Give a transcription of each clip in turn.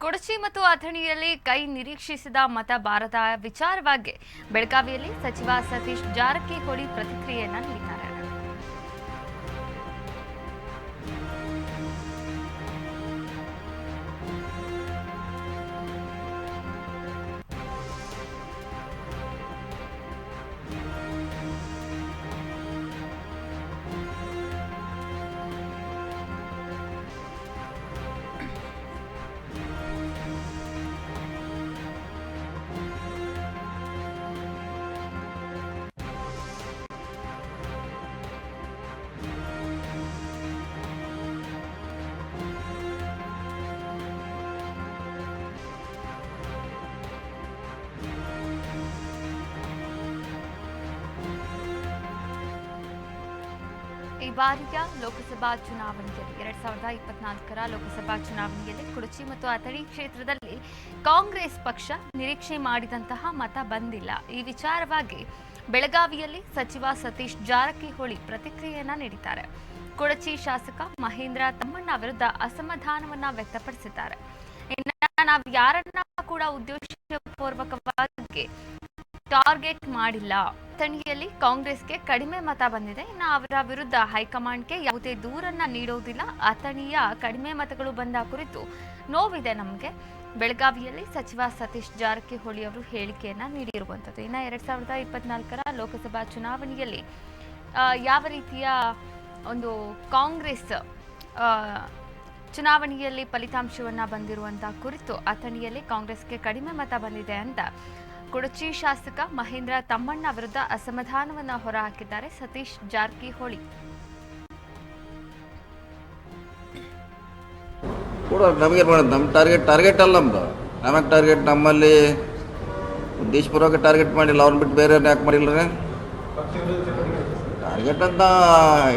ಕೊಡಚಿ ಮತ್ತು ಅಥಣಿಯಲ್ಲಿ ಕೈ ನಿರೀಕ್ಷಿಸಿದ ಮತ ಬಾರದ ವಿಚಾರವಾಗಿ ಬೆಳಗಾವಿಯಲ್ಲಿ ಸಚಿವ ಸತೀಶ್ ಜಾರಕಿಹೊಳಿ ಪ್ರತಿಕ್ರಿಯೆಯನ್ನ ನೀಡಿದ್ದಾರೆ. ಈ ಬಾರಿಯ ಲೋಕಸಭಾ ಚುನಾವಣೆಯಲ್ಲಿ 2024ರ ಲೋಕಸಭಾ ಚುನಾವಣೆಯಲ್ಲಿ ಕೊಡಚಿ ಮತ್ತು ಅಥಣಿ ಕ್ಷೇತ್ರದಲ್ಲಿ ಕಾಂಗ್ರೆಸ್ ಪಕ್ಷ ನಿರೀಕ್ಷೆ ಮಾಡಿದಂತಹ ಮತ ಬಂದಿಲ್ಲ. ಈ ವಿಚಾರವಾಗಿ ಬೆಳಗಾವಿಯಲ್ಲಿ ಸಚಿವ ಸತೀಶ್ ಜಾರಕಿಹೊಳಿ ಪ್ರತಿಕ್ರಿಯೆಯನ್ನ ನೀಡಿದ್ದಾರೆ. ಕೊಡಚಿ ಶಾಸಕ ಮಹೇಂದ್ರ ತಮ್ಮಣ್ಣ ವಿರುದ್ಧ ಅಸಮಾಧಾನವನ್ನ ವ್ಯಕ್ತಪಡಿಸಿದ್ದಾರೆ. ನಾವು ಯಾರನ್ನ ಕೂಡ ಉದ್ದೇಶಪೂರ್ವಕವಾಗಿ ಟಾರ್ಗೆಟ್ ಮಾಡಿಲ್ಲ. ಅಥಣಿಯಲ್ಲಿ ಕಾಂಗ್ರೆಸ್ಗೆ ಕಡಿಮೆ ಮತ ಬಂದಿದೆ. ಇನ್ನು ಅವರ ವಿರುದ್ಧ ಹೈಕಮಾಂಡ್ಗೆ ಯಾವುದೇ ದೂರನ್ನ ನೀಡುವುದಿಲ್ಲ. ಅಥಣಿಯ ಕಡಿಮೆ ಮತಗಳು ಬಂದ ಕುರಿತು ನೋವಿದೆ ನಮಗೆ. ಬೆಳಗಾವಿಯಲ್ಲಿ ಸಚಿವ ಸತೀಶ್ ಜಾರಕಿಹೊಳಿ ಅವರು ಹೇಳಿಕೆಯನ್ನ ನೀಡಿರುವಂಥದ್ದು. ಇನ್ನು 2024ರ ಲೋಕಸಭಾ ಚುನಾವಣೆಯಲ್ಲಿ ಯಾವ ರೀತಿಯ ಒಂದು ಕಾಂಗ್ರೆಸ್ ಚುನಾವಣೆಯಲ್ಲಿ ಫಲಿತಾಂಶವನ್ನ ಬಂದಿರುವಂತಹ ಕುರಿತು ಅಥಣಿಯಲ್ಲಿ ಕಾಂಗ್ರೆಸ್ಗೆ ಕಡಿಮೆ ಮತ ಬಂದಿದೆ ಅಂತ ಕೊಡಚಿ ಶಾಸಕ ಮಹೇಂದ್ರ ತಮ್ಮಣ್ಣ ವಿರುದ್ಧ ಅಸಮಾಧಾನವನ್ನ ಹೊರಹಾಕಿದ್ದಾರೆ ಸತೀಶ್ ಜಾರಕಿಹೊಳಿ. ಕೂಡ ನಮಗೆ ನಮ್ಮ ಟಾರ್ಗೆಟ್ ಅಲ್ಲ ನಮಗೆ ಟಾರ್ಗೆಟ್ ನಮ್ಮಲ್ಲಿ ಉದ್ದೇಶಪೂರ್ವಕ ಟಾರ್ಗೆಟ್ ಮಾಡಿಲ್ಲ. ಅವ್ರನ್ನ ಬಿಟ್ಟು ಬೇರೆ ಯಾಕೆ ಮಾಡಿಲ್ಲ ಟಾರ್ಗೆಟ್ ಅಂತ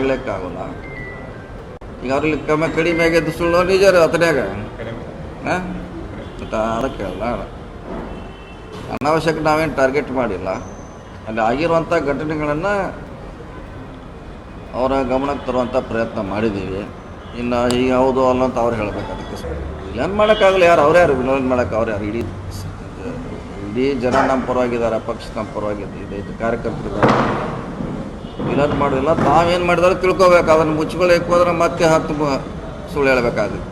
ಹೇಳಕ್ಕಾಗಲ್ಲ. ಈಗ ಅವ್ರಲ್ಲಿ ಕಡಿಮೆ ಆಗಿದ್ದು ಸುಳ್ಳು ನಿಜ ಅಥನ್ಯಾಗ ಅದಕ್ಕೆ ಅಲ್ಲ ಅನಾವಶ್ಯಕ ನಾವೇನು ಟಾರ್ಗೆಟ್ ಮಾಡಿಲ್ಲ. ಅಲ್ಲಿ ಆಗಿರುವಂಥ ಘಟನೆಗಳನ್ನು ಅವರ ಗಮನಕ್ಕೆ ತರುವಂಥ ಪ್ರಯತ್ನ ಮಾಡಿದ್ದೀವಿ. ಇನ್ನು ಈಗ ಹೌದು ಅಲ್ಲ ಅಂತ ಅವ್ರು ಹೇಳಬೇಕು. ಅದಕ್ಕೆ ವಿಲನ್ ಮಾಡೋಕ್ಕಾಗಲ್ಲ. ಯಾರು ಯಾರು ವಿಲನ್ ಮಾಡೋಕೆ ಯಾರು ಇಡೀ ಜನ ನಮ್ಮ ಪರವಾಗಿದ್ದಾರೆ, ಪಕ್ಷ ನಮ್ಮ ಪರವಾಗಿದೆ, ಕಾರ್ಯಕರ್ತರಿದ್ದಾರೆ. ವಿಲನ್ ಮಾಡೋದಿಲ್ಲ. ತಾವೇನು ಮಾಡಿದಾರೆ ತಿಳ್ಕೊಬೇಕು. ಅದನ್ನು ಮುಚ್ಕೊಳ್ಳೋಕೆ ಹೋದ್ರೆ ಮತ್ತೆ 10 ಸುಳ್ಳು ಹೇಳಬೇಕಾಗುತ್ತೆ.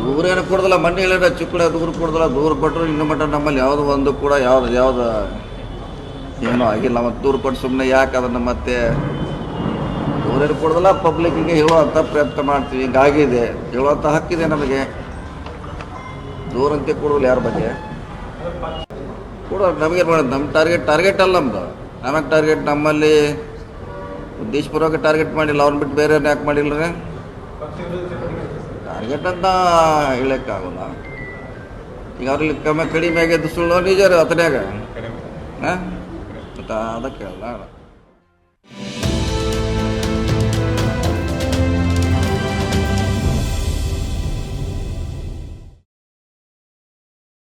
ದೂರ ಏನು ಕೊಡೋದಿಲ್ಲ. ಮಣ್ಣು ಹೇಳಿದ್ರೆ ಚಿಕ್ಕಡೆ ದೂರ ಕೊಡೋದಿಲ್ಲ. ದೂರ ಕೊಟ್ಟರು ಇನ್ನು ಮಟ್ಟ ನಮ್ಮಲ್ಲಿ ಯಾವುದೋ ಒಂದು ಕೂಡ ಯಾವ್ದು ಏನೂ ಆಗಿಲ್ಲ. ಮತ್ತು ದೂರ ಕೊಟ್ಟು ಸುಮ್ಮನೆ ಯಾಕೆ ಅದನ್ನು ಮತ್ತೆ ದೂರ ಏನು ಕೊಡೋದಿಲ್ಲ. ಪಬ್ಲಿಕ್ಕಿಗೆ ಹೇಳುವಂಥ ಪ್ರಯತ್ನ ಮಾಡ್ತೀವಿ. ಹಿಂಗಾಗಿದೆ ಹೇಳುವಂಥ ಹಕ್ಕಿದೆ ನಮಗೆ. ದೂರಂತೆ ಕೊಡೋದಿಲ್ಲ ಯಾರ ಬಗ್ಗೆ ಕೂಡ ನಮಗೆ ನಮ್ಮ ಟಾರ್ಗೆಟ್ ಅಲ್ಲ ನಮಗೆ ಟಾರ್ಗೆಟ್ ನಮ್ಮಲ್ಲಿ ಉದ್ದೇಶಪೂರ್ವಕ ಟಾರ್ಗೆಟ್ ಮಾಡಿಲ್ಲ. ಅವ್ರನ್ನ ಬಿಟ್ಟು ಬೇರೆ ಯಾಕೆ ಮಾಡಿಲ್ಲ ಟಾರ್ಗೆಟ್ ಅಂತ ಹೇಳಕ್ಕಾಗಲ್ಲ. ಈಗ ಅವ್ರಲ್ಲಿ ಕಡಿಮೆ ಆಗಿದ್ದು ಸುಳ್ಳು ನಿಜ ಅಥನ್ಯಾಗ ಅದಕ್ಕೆ ಅಲ್ಲ.